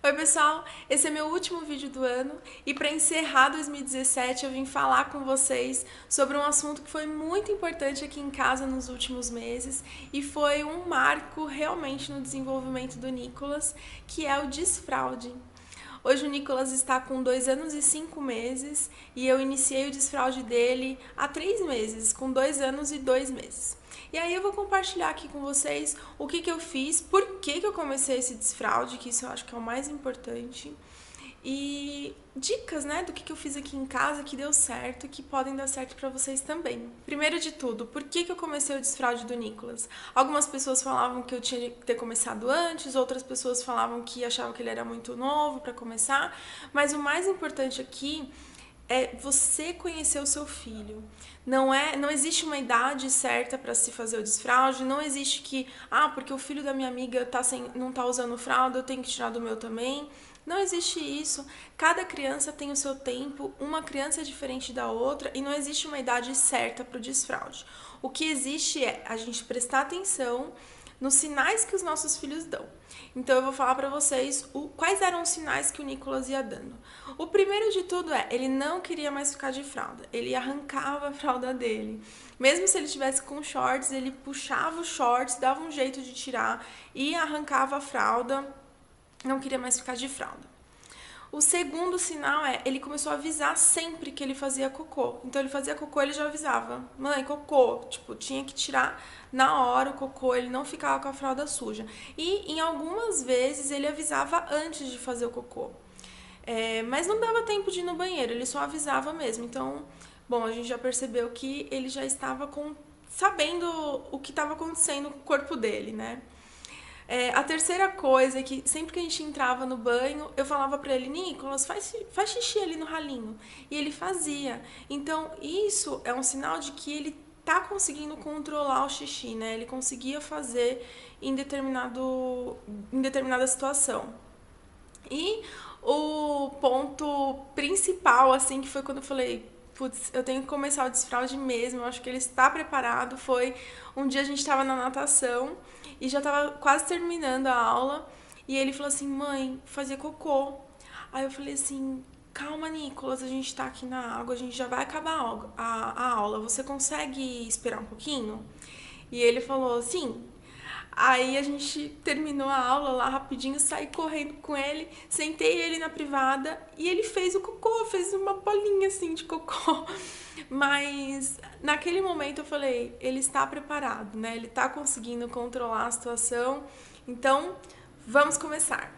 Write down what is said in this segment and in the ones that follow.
Oi pessoal, esse é meu último vídeo do ano e para encerrar 2017 eu vim falar com vocês sobre um assunto que foi muito importante aqui em casa nos últimos meses e foi um marco realmente no desenvolvimento do Nicolas, que é o desfraude. Hoje o Nicolas está com 2 anos e 5 meses e eu iniciei o desfraude dele há 3 meses, com 2 anos e 2 meses. E aí eu vou compartilhar aqui com vocês o que eu fiz, por que eu comecei esse desfraude, que isso eu acho que é o mais importante, e dicas, né, do que eu fiz aqui em casa que deu certo e que podem dar certo para vocês também. Primeiro de tudo, por que eu comecei o desfraude do Nicolas? Algumas pessoas falavam que eu tinha que ter começado antes, outras pessoas falavam que achavam que ele era muito novo para começar, mas o mais importante aqui é você conhecer o seu filho. Não existe uma idade certa para se fazer o desfraude, não existe que, porque o filho da minha amiga não tá usando fralda, eu tenho que tirar do meu também. Não existe isso. Cada criança tem o seu tempo, uma criança é diferente da outra e não existe uma idade certa para o desfraude. O que existe é a gente prestar atenção nos sinais que os nossos filhos dão. Então eu vou falar para vocês quais eram os sinais que o Nicolas ia dando. O primeiro de tudo ele não queria mais ficar de fralda. Ele arrancava a fralda dele. Mesmo se ele estivesse com shorts, ele puxava os shorts, dava um jeito de tirar e arrancava a fralda. Não queria mais ficar de fralda. O segundo sinal ele começou a avisar sempre que ele fazia cocô. Então ele fazia cocô, ele já avisava: mãe, cocô. Tipo, tinha que tirar na hora o cocô, ele não ficava com a fralda suja. E em algumas vezes ele avisava antes de fazer o cocô. Mas não dava tempo de ir no banheiro, ele só avisava mesmo. Então, bom, a gente já percebeu que ele já estava sabendo o que estava acontecendo com o corpo dele, né? A terceira coisa é que sempre que a gente entrava no banho, eu falava pra ele: Nicolas, faz xixi ali no ralinho. E ele fazia. Então, isso é um sinal de que ele tá conseguindo controlar o xixi, né? Ele conseguia fazer em determinada situação. E o ponto principal, assim, que foi quando eu falei: putz, eu tenho que começar o desfraude mesmo, eu acho que ele está preparado, foi um dia a gente estava na natação e já estava quase terminando a aula e ele falou assim: mãe, fazer cocô. Aí eu falei assim: calma, Nicolas, a gente tá aqui na água, a gente já vai acabar a aula, você consegue esperar um pouquinho? E ele falou: sim. Aí a gente terminou a aula lá rapidinho, saí correndo com ele, sentei ele na privada e ele fez o cocô, fez uma bolinha assim de cocô. Mas naquele momento eu falei: ele está preparado, né? Ele está conseguindo controlar a situação, então vamos começar.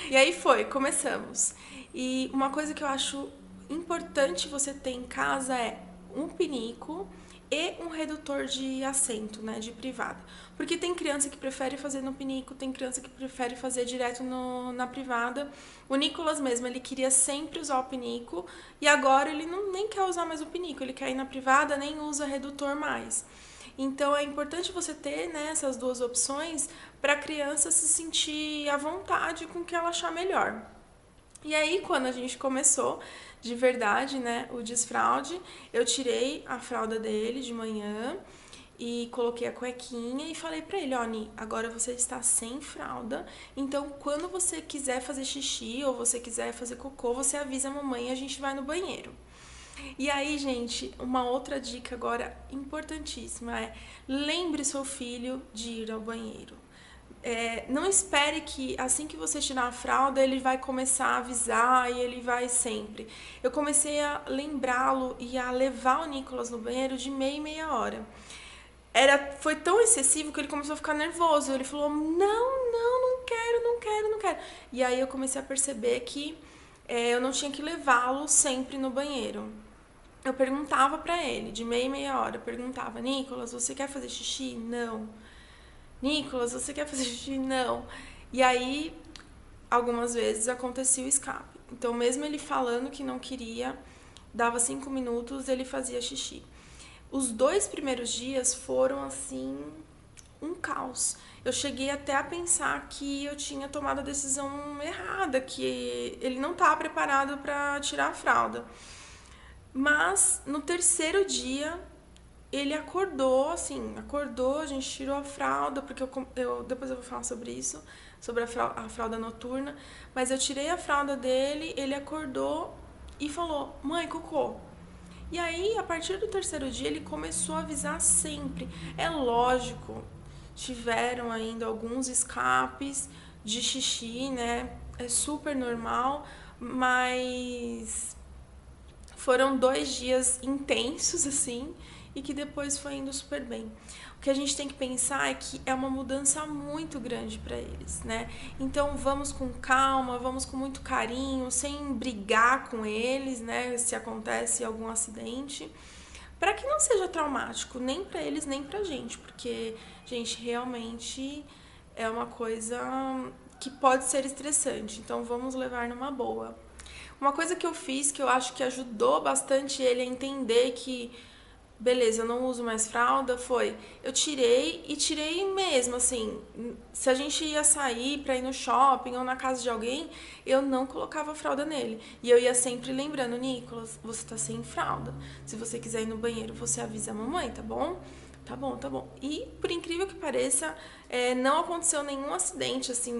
E aí começamos. E uma coisa que eu acho importante você ter em casa é um pinico e um redutor de assento, né, de privada. Porque tem criança que prefere fazer no pinico, tem criança que prefere fazer direto na privada. O Nicolas mesmo, ele queria sempre usar o pinico e agora ele nem quer usar mais o pinico, ele quer ir na privada, nem usa redutor mais. Então é importante você ter, né, essas duas opções para a criança se sentir à vontade com o que ela achar melhor. E aí, quando a gente começou de verdade, né, o desfraude, eu tirei a fralda dele de manhã e coloquei a cuequinha e falei pra ele: ó, Ni, agora você está sem fralda, então quando você quiser fazer xixi ou você quiser fazer cocô, você avisa a mamãe e a gente vai no banheiro. E aí, gente, uma outra dica agora importantíssima é: lembre seu filho de ir ao banheiro. Não espere que assim que você tirar a fralda ele vai começar a avisar e ele vai sempre. Eu comecei a lembrá-lo e a levar o Nicolas no banheiro de meia em meia hora. Foi tão excessivo que ele começou a ficar nervoso. Ele falou: não quero, não quero, não quero. E aí eu comecei a perceber que eu não tinha que levá-lo sempre no banheiro. Eu perguntava pra ele, de meia em meia hora, eu perguntava: Nicolas, você quer fazer xixi? Não. Nicolas, você quer fazer xixi? Não. E aí, algumas vezes acontecia o escape. Então, mesmo ele falando que não queria, dava 5 minutos, ele fazia xixi. Os 2 primeiros dias foram, assim, um caos. Eu cheguei até a pensar que eu tinha tomado a decisão errada, que ele não estava preparado para tirar a fralda. Mas, no terceiro dia, ele acordou, assim, acordou, a gente tirou a fralda, porque depois eu vou falar sobre isso, sobre a fralda noturna, mas eu tirei a fralda dele, ele acordou e falou, mãe, cocô. E aí, a partir do terceiro dia, ele começou a avisar sempre. É lógico, tiveram ainda alguns escapes de xixi, né? É super normal, mas foram 2 dias intensos, assim, e que depois foi indo super bem. O que a gente tem que pensar é que é uma mudança muito grande para eles, né? Então vamos com calma, vamos com muito carinho, sem brigar com eles, né? Se acontece algum acidente, para que não seja traumático nem para eles nem pra gente, porque, gente, realmente é uma coisa que pode ser estressante. Então vamos levar numa boa. Uma coisa que eu fiz que eu acho que ajudou bastante ele a entender que, beleza, eu não uso mais fralda, foi, eu tirei mesmo, assim, se a gente ia sair pra ir no shopping ou na casa de alguém, eu não colocava fralda nele. E eu ia sempre lembrando, Nicolas, você tá sem fralda. Se você quiser ir no banheiro, você avisa a mamãe, tá bom? Tá bom, tá bom. E, por incrível que pareça, não aconteceu nenhum acidente, assim,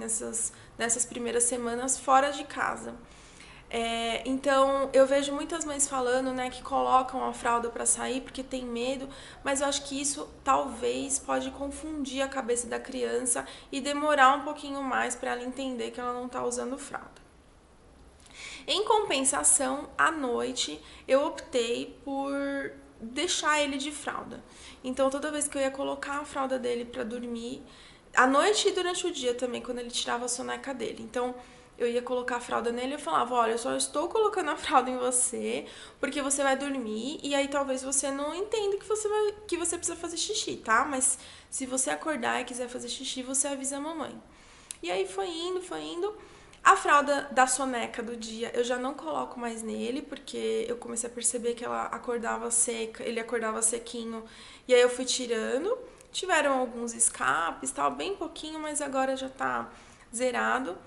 nessas primeiras semanas fora de casa. Então, eu vejo muitas mães falando, né, que colocam a fralda para sair porque tem medo, mas eu acho que isso talvez pode confundir a cabeça da criança e demorar um pouquinho mais para ela entender que ela não está usando fralda. Em compensação, à noite, eu optei por deixar ele de fralda. Então, toda vez que eu ia colocar a fralda dele para dormir, à noite e durante o dia também, quando ele tirava a soneca dele. Então, eu ia colocar a fralda nele e eu falava, olha, eu só estou colocando a fralda em você porque você vai dormir e aí talvez você não entenda que você precisa fazer xixi, tá? Mas se você acordar e quiser fazer xixi, você avisa a mamãe. E aí foi indo, foi indo. A fralda da soneca do dia eu já não coloco mais nele, porque eu comecei a perceber que ela acordava seca, ele acordava sequinho, e aí eu fui tirando. Tiveram alguns escapes, tal, bem pouquinho, mas agora já tá zerado.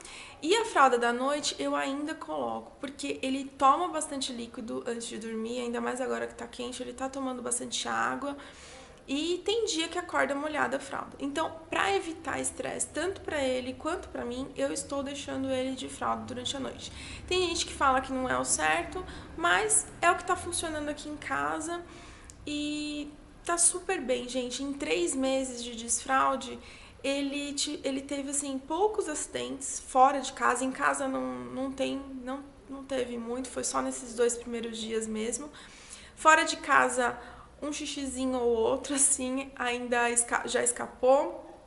E a fralda da noite eu ainda coloco, porque ele toma bastante líquido antes de dormir, ainda mais agora que tá quente, ele tá tomando bastante água. E tem dia que acorda molhada a fralda. Então, para evitar estresse, tanto para ele quanto para mim, eu estou deixando ele de fralda durante a noite. Tem gente que fala que não é o certo, mas é o que tá funcionando aqui em casa e tá super bem, gente. Em 3 meses de desfraude, ele teve, assim, poucos acidentes fora de casa. Em casa não teve muito, foi só nesses 2 primeiros dias mesmo. Fora de casa, um xixizinho ou outro, assim, ainda já escapou,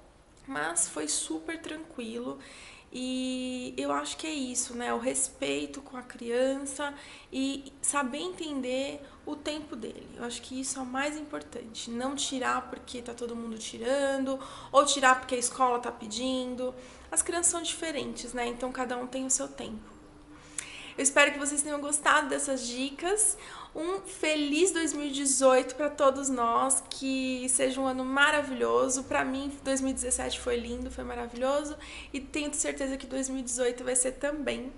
mas foi super tranquilo. E eu acho que é isso, né? O respeito com a criança e saber entender o tempo dele. Eu acho que isso é o mais importante. Não tirar porque tá todo mundo tirando, ou tirar porque a escola tá pedindo. As crianças são diferentes, né? Então cada um tem o seu tempo. Eu espero que vocês tenham gostado dessas dicas. Um feliz 2018 para todos nós, que seja um ano maravilhoso. Para mim, 2017 foi lindo, foi maravilhoso e tenho certeza que 2018 vai ser também.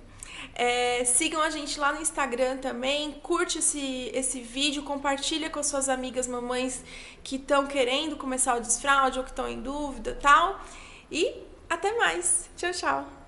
Sigam a gente lá no Instagram também, curte esse vídeo, compartilha com suas amigas mamães que estão querendo começar o desfraude ou que estão em dúvida e tal. E até mais. Tchau, tchau.